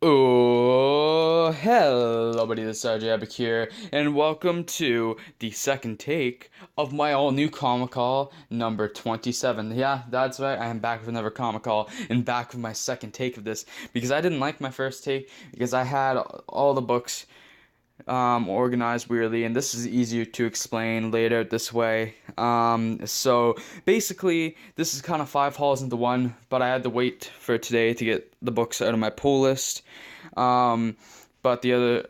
Oh, hello, buddy. This is RJ Epic here, and welcome to the second take of my all-new comic haul number 27. Yeah, that's right. I am back with another comic haul and back with my second take of this because I didn't like my first take because I had all the books organized weirdly, and this is easier to explain laid out this way. So basically, this is kind of five hauls into one, but I had to wait for today to get the books out of my pull list. Um, but the other,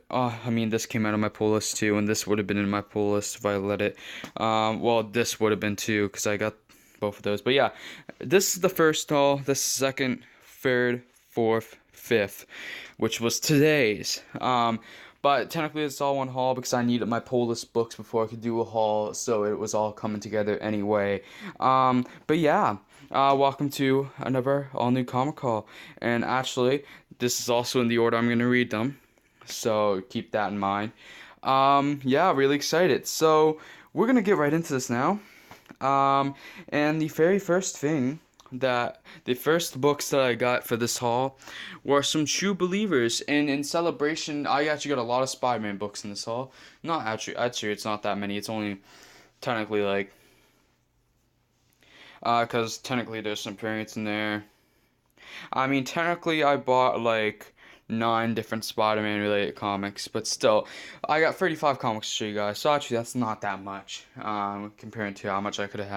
this came out of my pull list too, and this would have been in my pull list if I let it. Well, this would have been too, because I got both of those. But yeah, this is the first haul, the second, third, fourth, fifth, which was today's. But technically it's all one haul because I needed my pull list books before I could do a haul, so it was all coming together anyway. But yeah, welcome to another all new comic haul. And actually, this is also in the order I'm gonna read them, so keep that in mind. Yeah, really excited. So we're gonna get right into this now. And the very first thing that the first books that I got for this haul were some True Believers, and in celebration, I actually got a lot of Spider-Man books in this haul. Not actually, it's not that many. It's only technically like, because technically there's some variants in there. I mean, technically, I bought like nine different Spider-Man related comics, but still, I got 35 comics to show you guys. So actually, that's not that much, comparing to how much I could have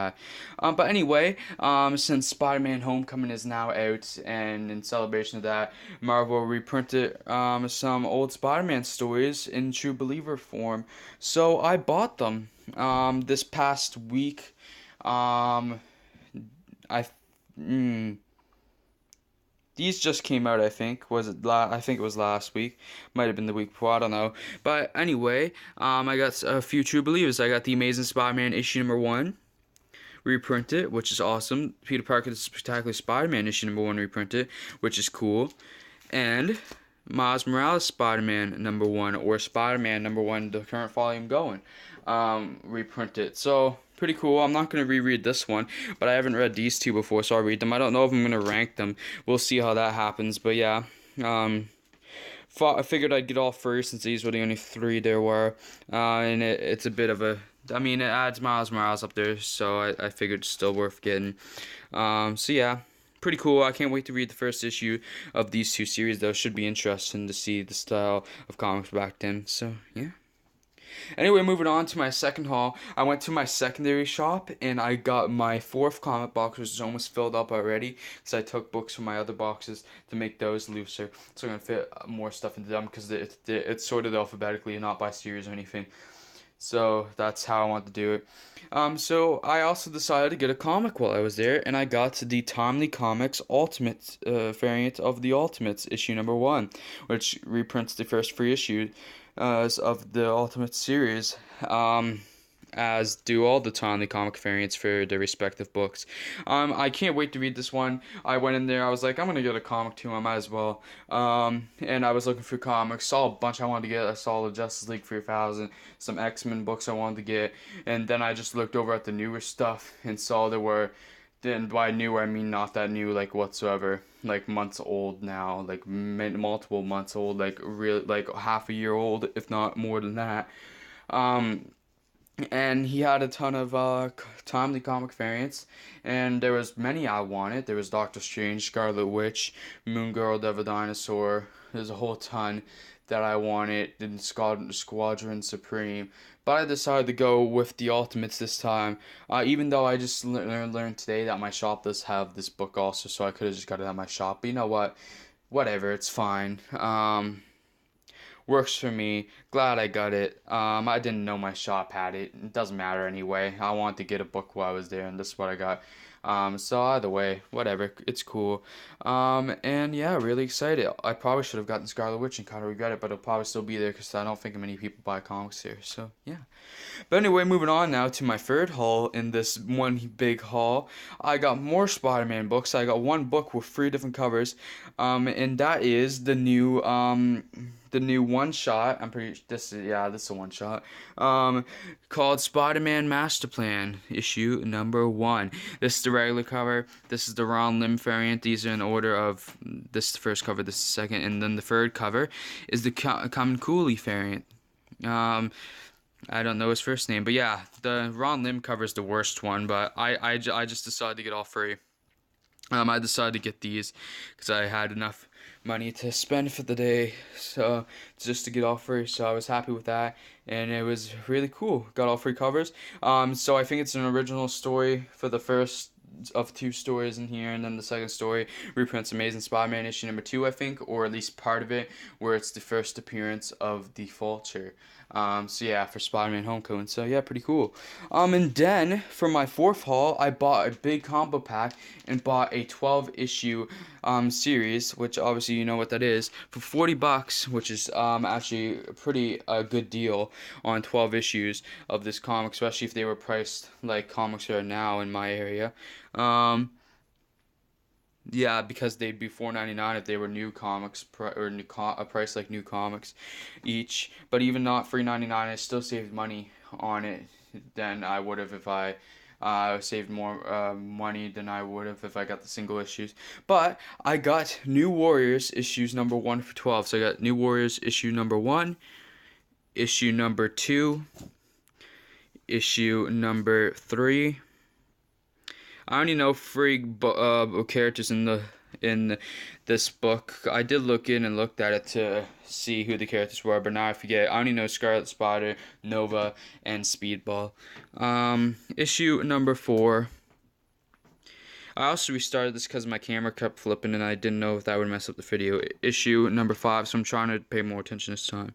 had. But anyway, since Spider-Man: Homecoming is now out, and in celebration of that, Marvel reprinted some old Spider-Man stories in True Believer form. So I bought them this past week. Um, I. Mm, these just came out, I think. I think it was last week. Might have been the week before, I don't know. But anyway, I got a few True Believers. I got the Amazing Spider-Man issue number 1 reprinted, which is awesome. Peter Parker's Spectacular Spider-Man issue number 1 reprinted, which is cool. And Miles Morales Spider-Man number 1, or Spider-Man number 1, the current volume going, reprinted. So pretty cool. I'm not gonna reread this one, but I haven't read these two before, so I'll read them. I don't know if I'm gonna rank them. We'll see how that happens. But yeah, I figured I'd get all three since these were the only three there were, and it's a bit of a. I mean, it adds Miles Morales up there, so I figured it's still worth getting. So yeah, pretty cool. I can't wait to read the first issue of these two series, though. Should be interesting to see the style of comics back then. So yeah. Anyway, moving on to my second haul, I went to my secondary shop and I got my fourth comic box, which is almost filled up already, because I took books from my other boxes to make those looser. So I'm gonna fit more stuff into them because it's sorted alphabetically and not by series or anything. So that's how I want to do it. So I also decided to get a comic while I was there, and I got the Timely Comics Ultimate variant of the Ultimates issue number 1, which reprints the first three issues of the Ultimate series. As do all the Timely comic variants for their respective books. I can't wait to read this one. I went in there, I was like, I'm gonna get a comic too, I might as well. And I was looking for comics, saw a bunch I wanted to get. I saw the Justice League 3000, some X-Men books I wanted to get, and then I just looked over at the newer stuff and saw there were, then by new I mean not that new like whatsoever, like months old now, like multiple months old, like real, like half a year old, if not more than that. Um, and he had a ton of timely comic variants, and there was many I wanted. There was Doctor Strange, Scarlet Witch, Moon Girl, Devil Dinosaur. There's a whole ton that I wanted in Squadron Supreme, but I decided to go with the Ultimates this time. Even though I just learned today that my shop does have this book also, so I could have just got it at my shop. But you know what? Whatever, it's fine. Works for me. Glad I got it. I didn't know my shop had it. It doesn't matter anyway. I wanted to get a book while I was there, and this is what I got. So either way, whatever. It's cool. And yeah, really excited. I probably should have gotten Scarlet Witch and kind of regret it, but it'll probably still be there because I don't think many people buy comics here. So yeah. But anyway, moving on now to my third haul in this one big haul. I got more Spider-Man books. I got one book with three different covers, and that is the new the new one shot. I'm pretty this is yeah, this is a one shot. Um, called Spider-Man Master Plan, issue number 1. This is the regular cover. This is the Ron Lim variant. These are in order of this is the first cover, this is the second, and then the third cover is the Common Cooley variant. Um, I don't know his first name, but yeah, the Ron Lim cover is the worst one. But I just decided to get all free. I decided to get these because I had enough money to spend for the day, so just to get all free. So I was happy with that, and it was really cool. Got all free covers. So I think it's an original story for the first of 2 stories in here, and then the second story reprints Amazing Spider-Man issue number 2, I think, or at least part of it, where it's the first appearance of the Vulture. So yeah, for Spider-Man Homecoming. So yeah, pretty cool. And then for my 4th haul, I bought a big combo pack and bought a 12 issue series, which obviously you know what that is, for $40, which is actually a pretty good deal on 12 issues of this comic, especially if they were priced like comics are now in my area. Yeah, because they'd be $4.99 if they were new comics or a price like new comics each. But even not $3.99, I still saved money on it than I would have if I saved more money than I would have if I got the single issues. But I got New Warriors issues number 1 for 12. So I got New Warriors issue number 1, issue number 2, issue number 3. I only know 3 characters in this book. I did look in and looked at it to see who the characters were, but now I forget. I only know Scarlet Spider, Nova, and Speedball. Issue number 4. I also restarted this because my camera kept flipping and I didn't know if that would mess up the video. Issue number 5, so I'm trying to pay more attention this time.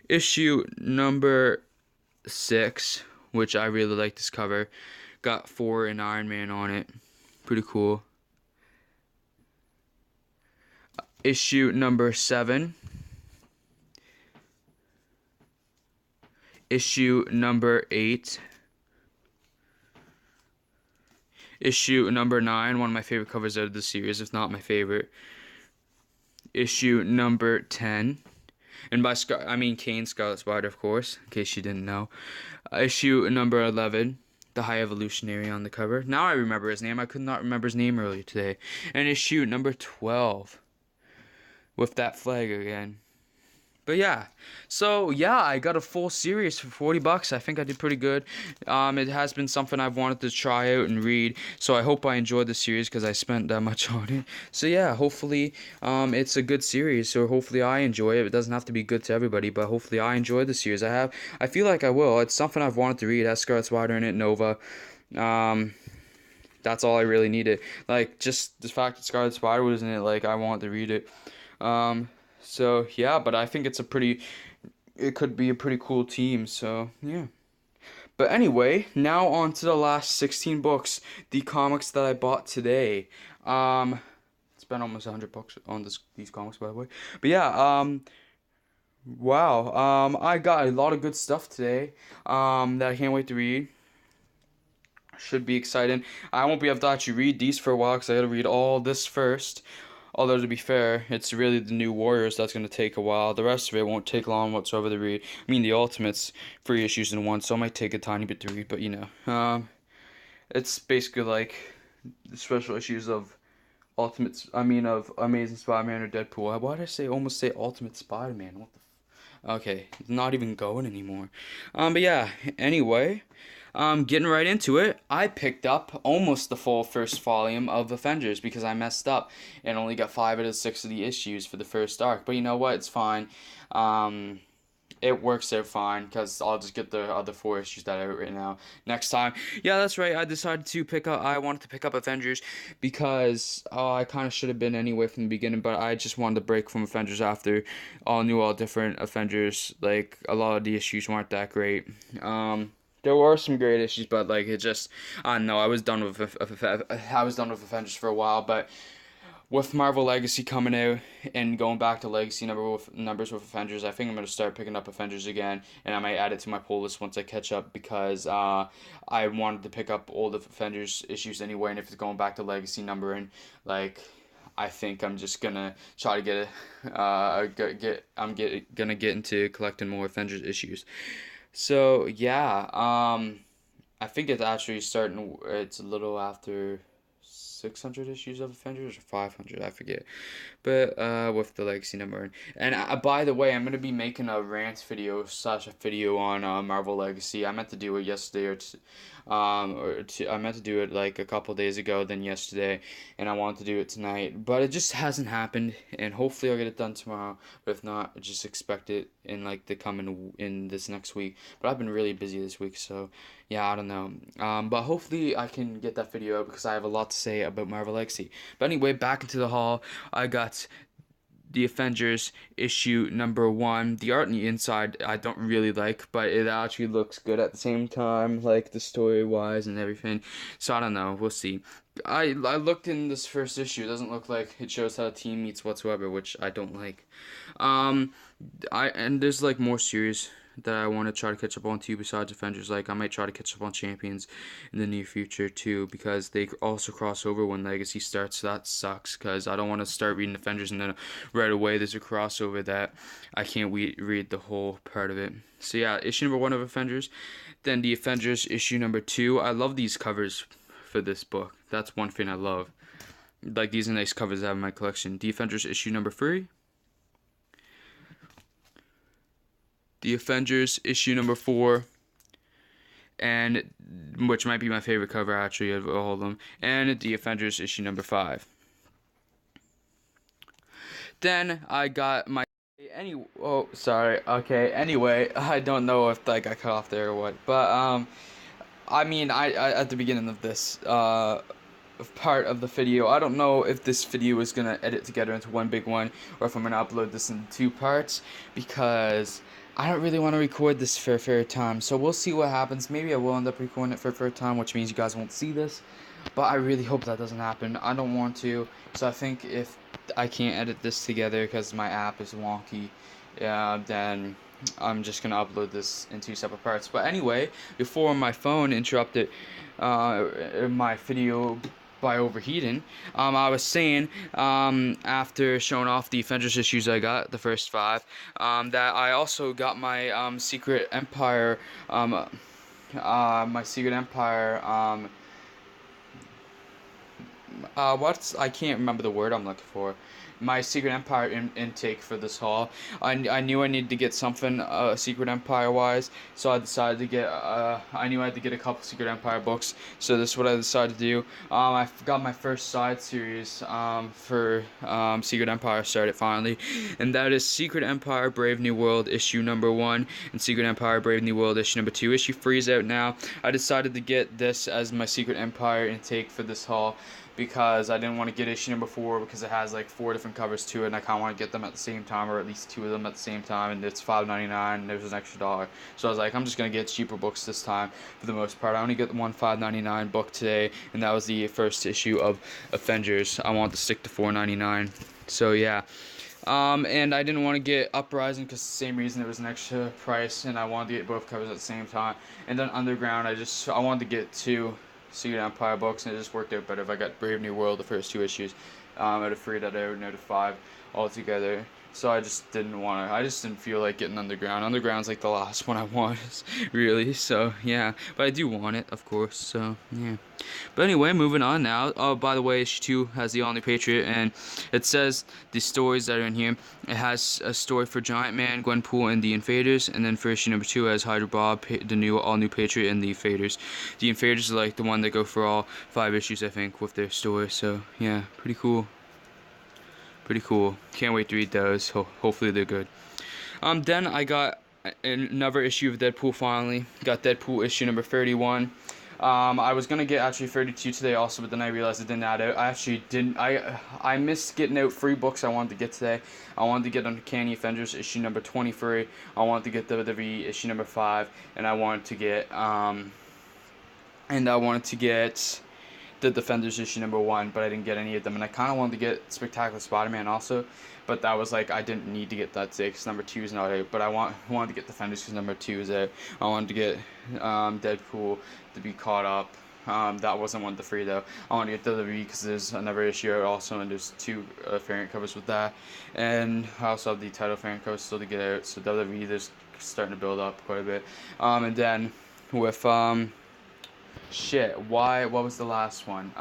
Issue number 6, which I really like this cover. Got Thor and Iron Man on it. Pretty cool. Issue number 7. Issue number 8. Issue number 9, one of my favorite covers out of the series, if not my favorite. Issue number 10. And by I mean Kane Scarlet Spider, of course, in case you didn't know. Issue number 11. The High Evolutionary on the cover. Now I remember his name. I could not remember his name earlier today. And issue number 12. With that flag again. But yeah. So yeah, I got a full series for $40. I think I did pretty good. It has been something I've wanted to try out and read. So I hope I enjoyed the series because I spent that much on it. So yeah, hopefully it's a good series. So hopefully I enjoy it. It doesn't have to be good to everybody, but hopefully I enjoy the series. I feel like I will. It's something I've wanted to read. It has Scarlet Spider in it, Nova. That's all I really needed. Like just the fact that Scarlet Spider was in it, like I wanted to read it. So yeah, but I think it could be a pretty cool team, so yeah. But anyway, now on to the last 16 books, the comics that I bought today. Spent almost $100 on these comics, by the way. But yeah, wow, I got a lot of good stuff today, that I can't wait to read. Should be exciting. I won't be able to actually read these for a while because I gotta read all this first. Although, to be fair, it's really the New Warriors that's going to take a while. The rest of it won't take long whatsoever to read. I mean, the Ultimate's 3 issues in one, so it might take a tiny bit to read, but you know. It's basically like the special issues of of Amazing Spider-Man or Deadpool. Why did I almost say Ultimate Spider-Man? What the Okay, not even going anymore. But yeah, anyway. Getting right into it, I picked up almost the full first volume of Avengers because I messed up and only got 5 out of 6 of the issues for the first arc. But you know what? It's fine. It works out fine because I'll just get the other 4 issues that I have right now next time. Yeah, that's right. I wanted to pick up Avengers because I kind of should have been anyway from the beginning, but I just wanted to break from Avengers after all new, all different Avengers. Like, a lot of the issues weren't that great. There were some great issues, but like it just, I don't know. I was done with Avengers for a while, but with Marvel Legacy coming out and going back to Legacy numbers with Avengers, I think I'm gonna start picking up Avengers again, and I might add it to my pull list once I catch up because I wanted to pick up all the Avengers issues anyway, and if it's going back to Legacy numbering, like I think I'm just gonna try to gonna get into collecting more Avengers issues. So yeah, I think it's actually starting. It's a little after 600 issues of Avengers or 500, I forget. But with the legacy number. And by the way, I'm gonna be making a rant video slash a video on Marvel Legacy. I meant to do it yesterday I meant to do it like a couple days ago, then yesterday, and I wanted to do it tonight, but it just hasn't happened. And hopefully I'll get it done tomorrow. But if not, just expect it in like the coming in this next week. But I've been really busy this week, so yeah, I don't know. But hopefully I can get that video out because I have a lot to say about Marvel Legacy. But anyway, back into the haul. I got the Avengers issue number 1. The art on the inside I don't really like, but it actually looks good at the same time, like the story wise and everything. So I don't know, we'll see. I looked in this first issue. It doesn't look like it shows how a team meets whatsoever, which I don't like. Um, and there's like more series that I want to try to catch up on too besides Avengers. Like I might try to catch up on Champions in the near future too because they also cross over when Legacy starts. So that sucks because I don't want to start reading Avengers and then right away there's a crossover that I can't read the whole part of it. So yeah, issue number 1 of Avengers. Then the Avengers issue number 2. I love these covers for this book. That's one thing I love. Like these are nice covers I have in my collection. The Avengers issue number 3. The Avengers issue number 4, and which might be my favorite cover actually of all of them, and the Avengers issue number 5. Then I got my anyway, I don't know if I got cut off there or what, but I mean, I at the beginning of this part of the video, I don't know if this video is gonna edit together into one big one or if I'm gonna upload this in 2 parts because I don't really want to record this for a third time. So we'll see what happens. Maybe I will end up recording it for a third time, which means you guys won't see this, but I really hope that doesn't happen. I don't want to, so I think if I can't edit this together because my app is wonky, then I'm just gonna upload this in 2 separate parts. But anyway, before my phone interrupted my video by overheating, I was saying, after showing off the Avengers issues I got, the first 5, that I also got my Secret Empire, I can't remember the word I'm looking for. My Secret Empire intake for this haul. I knew I needed to get something Secret Empire wise, so I decided to get. I knew I had to get a couple Secret Empire books, so this is what I decided to do. I got my first side series for Secret Empire started finally, and that is Secret Empire Brave New World issue number 1 and Secret Empire Brave New World issue number 2. Issue 3 is out now. I decided to get this as my Secret Empire intake for this haul because I didn't want to get issue number 4 because it has like 4 different covers to it, and I kind of want to get them at the same time, or at least 2 of them at the same time, and it's $5.99 and there's an extra $1. So I was like, I'm just gonna get cheaper books this time for the most part. I only get the one $5.99 book today, and that was the first issue of Avengers. I wanted to stick to $4.99. So yeah. And I didn't want to get Uprising because the same reason it was an extra price, and I wanted to get both covers at the same time. And then Underground, I wanted to get 2 Secret Empire books, and it just worked out better if I got Brave New World, the first 2 issues, out of 3 that I would out of 5 altogether. So I just didn't feel like getting Underground. Underground's like the last one I want, really, so yeah. But I do want it, of course, so yeah. But anyway, moving on now. Oh, by the way, issue 2 has the All New Patriot, and it says the stories that are in here. It has a story for Giant Man, Gwenpool, and the Invaders, and then for issue number 2 it has Hydra Bob, the All New Patriot, and the Invaders. The Invaders are like the one that go for all 5 issues, I think, with their story, so yeah, pretty cool. Pretty cool. Can't wait to read those. Hopefully they're good. Then I got another issue of Deadpool finally. Got Deadpool issue number 31. I was gonna get actually 32 today also, but then I realized it didn't add out. I actually didn't. I missed getting out 3 books I wanted to get today. I wanted to get Uncanny Avengers issue number 23. I wanted to get WWE issue number 5, and I wanted to get the Defenders issue number 1, but I didn't get any of them, and I kind of wanted to get Spectacular Spider-Man also, but that was like, I didn't need to get that today because number 2 is not out, but I wanted to get Defenders because number 2 is out. I wanted to get Deadpool to be caught up That wasn't one of the free though. I want to get WWE because there's another issue out also, and there's two variant covers with that, and I also have the title variant covers still to get out. So WWE, there's starting to build up quite a bit. And then with shit, what was the last one?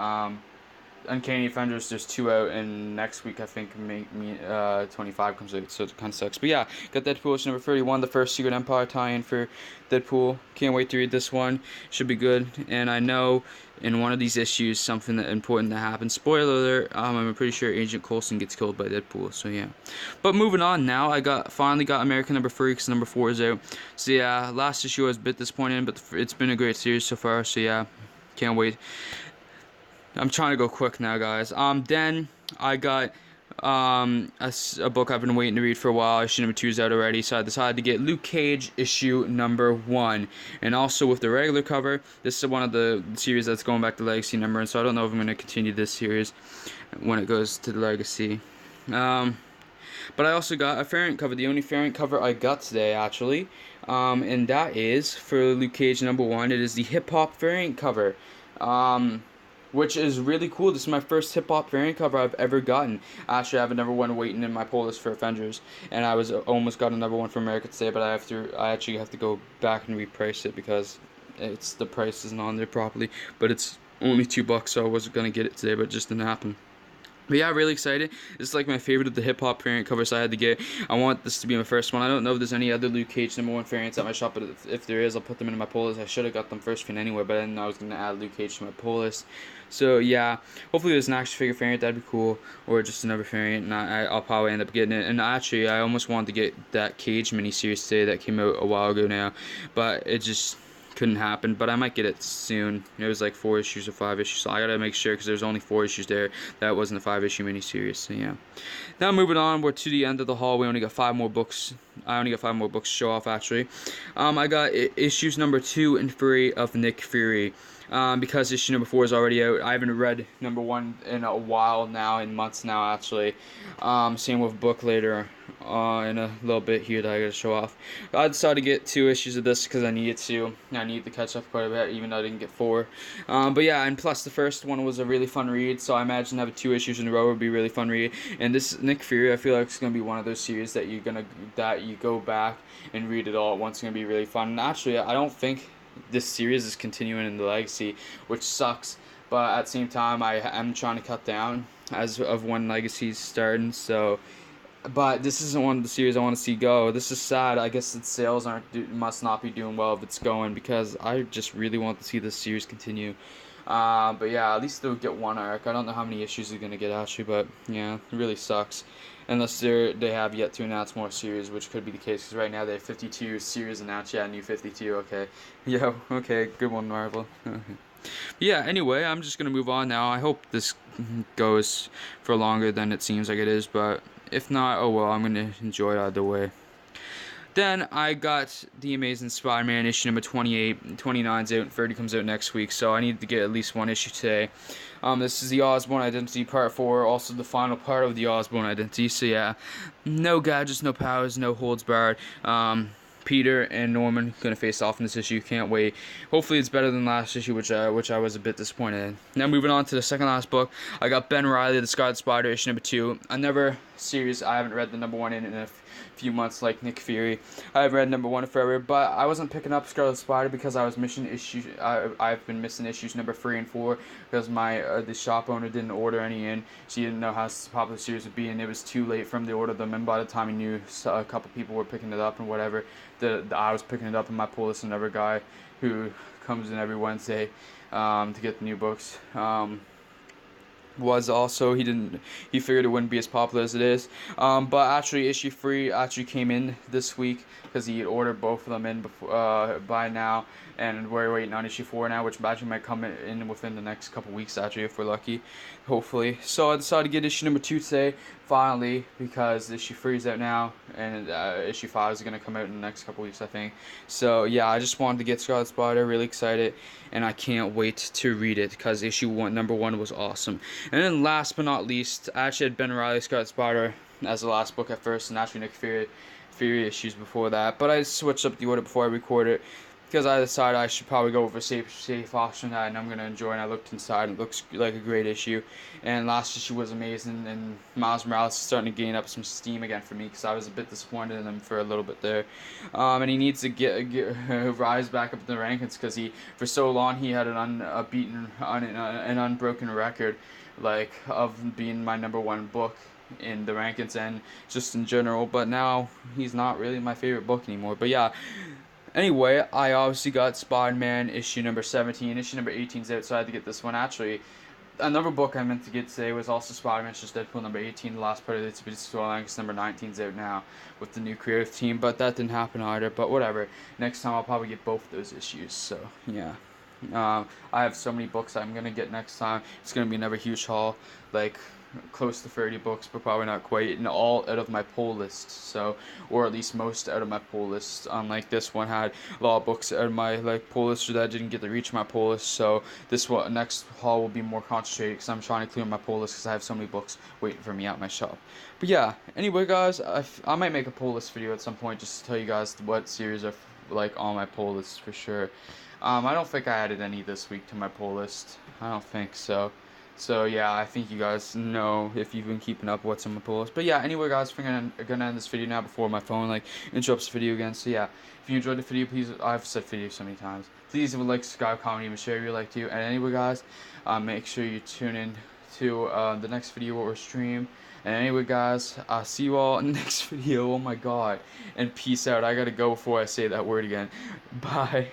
Uncanny Avengers, there's 2 out, and next week I think 25 comes out, so it kind of sucks. But yeah, got Deadpool issue number 31, the first Secret Empire tie-in for Deadpool. Can't wait to read this one. Should be good. And I know in one of these issues something that important to happen. Spoiler alert, I'm pretty sure Agent Coulson gets killed by Deadpool, so yeah. But moving on now, I finally got American number 3 because number 4 is out. So yeah, last issue I was a bit disappointed, but it's been a great series so far, so yeah, can't wait. I'm trying to go quick now, guys. Then I got a book I've been waiting to read for a while. Issue number 2 is out already, so I decided to get Luke Cage issue number 1. And also with the regular cover, this is one of the series that's going back to Legacy number, and so I don't know if I'm going to continue this series when it goes to the Legacy. But I also got a variant cover, the only variant cover I got today, actually. And that is for Luke Cage number 1. It is the hip-hop variant cover. Which is really cool. This is my first hip-hop variant cover I've ever gotten. Actually, I have another one waiting in my pull list for Avengers, and I was almost got another one for America today, but I actually have to go back and reprice it because the price isn't on there properly. But it's only $2, so I wasn't gonna get it today, but it just didn't happen. But yeah, really excited. This is like my favorite of the hip-hop variant covers I had to get. I want this to be my first one. I don't know if there's any other Luke Cage number 1 variants at my shop, but if there is, I'll put them in my pull list. I should have got them first thing anyway, but I didn't know I was going to add Luke Cage to my pull list. So yeah, hopefully there's an action figure variant, that'd be cool, or just another variant, and I'll probably end up getting it. And actually, I almost wanted to get that Cage miniseries today that came out a while ago now, but it just couldn't happen. But I might get it soon. It was like 4 issues or 5 issues, so I gotta make sure because there's only 4 issues there. That wasn't a 5-issue miniseries, so yeah. Now moving on, we're to the end of the haul. We only got 5 more books. I only got 5 more books to show off actually. I got issues number 2 and 3 of Nick Fury. Because issue number 4 is already out. I haven't read number 1 in a while now, in months now actually. Same with book later in a little bit here that I gotta show off. I decided to get 2 issues of this because I needed to. I needed to catch up quite a bit, even though I didn't get 4. But yeah, and plus the first one was a really fun read, so I imagine having 2 issues in a row would be a really fun read. And this Nick Fury, I feel like it's gonna be one of those series that you go back and read it all at once. It's gonna be really fun. And actually, I don't think this series is continuing in the Legacy, which sucks, but at the same time I am trying to cut down as of when Legacy's starting, so but this isn't one of the series I want to see go. This is sad. I guess its sales must not be doing well if it's going, because I just really want to see this series continue. But yeah, at least they'll get 1 arc. I don't know how many issues they're gonna get actually, but yeah, it really sucks. Unless they have yet to announce more series, which could be the case, because right now they have 52 series announced. Yeah, new 52, okay. Yeah, okay, good one, Marvel. Yeah, anyway, I'm just gonna move on now. I hope this goes for longer than it seems like it is, but if not, oh well, I'm gonna enjoy it either way. Then I got The Amazing Spider-Man issue number 28, 29's out, and 30 comes out next week, so I need to get at least 1 issue today. This is the Osborn Identity Part 4, also the final part of the Osborn Identity, so yeah, no gadgets, no powers, no holds barred. Peter and Norman gonna face off in this issue. Can't wait. Hopefully it's better than last issue, which I was a bit disappointed in. Now moving on to the second last book, I got Ben Reilly, the Scarlet Spider, issue number 2. Another series I haven't read the number 1 in a few months, like Nick Fury. I haven't read number 1 forever, but I wasn't picking up Scarlet Spider because I was missing issues. I've been missing issues number 3 and 4 because the shop owner didn't order any in. She didn't know how popular the series would be, and it was too late for him to order them. And by the time he knew, a couple people were picking it up and whatever, I was picking it up in my pull list. Another guy who comes in every Wednesday to get the new books. Was also he figured it wouldn't be as popular as it is, but actually issue 3 actually came in this week because he ordered both of them in by now, and we're waiting on issue 4 now, which actually might come in within the next couple weeks actually, if we're lucky, hopefully. So I decided to get issue number 2 today finally, because issue 3 is out now, and issue 5 is going to come out in the next couple weeks, I think. So yeah, I just wanted to get Scarlet Spider, really excited, and I can't wait to read it because number 1 was awesome. And then last but not least, I actually had Ben Reilly, Scarlet Spider as the last book at first, and actually Nick Fury issues before that, but I switched up the order before I recorded because I decided I should probably go with a safe option that I'm gonna enjoy. And I looked inside, and it looks like a great issue. And last issue was amazing, and Miles Morales is starting to gain up some steam again for me because I was a bit disappointed in him for a little bit there. And he needs to get rise back up in the rankings because he for so long he had an an unbroken record, like of being my #1 book in the rankings and just in general. But now he's not really my favorite book anymore. But yeah. Anyway, I obviously got Spider-Man issue number 17. Issue number 18's out, so I had to get this one. Actually, another book I meant to get today was also Spider-Man, just Deadpool number 18, the last part of the It's storyline, because number 19's out now with the new creative team, but that didn't happen either, but whatever. Next time I'll probably get both of those issues, so yeah. I have so many books I'm going to get next time. It's going to be another huge haul, like close to 30 books, but probably not quite, and all out of my pull list, so, or at least most out of my pull list. Unlike this one had a lot of books out of my like pull list that didn't get to reach my pull list, so this one next haul will be more concentrated because I'm trying to clear my pull list because I have so many books waiting for me at my shop. But yeah, anyway guys, I might make a pull list video at some point just to tell you guys what series are like on my pull list for sure. I don't think I added any this week to my pull list. I don't think so. So yeah, I think you guys know if you've been keeping up what's on my pull list. But yeah, anyway guys, I'm gonna end this video now before my phone like interrupts the video again. So yeah, if you enjoyed the video, please, I've said video so many times, please leave a like, subscribe, comment, even share if you like to. And anyway guys, make sure you tune in to the next video or stream. And anyway guys, I'll see you all in the next video. Oh my god. And peace out. I gotta go before I say that word again. Bye.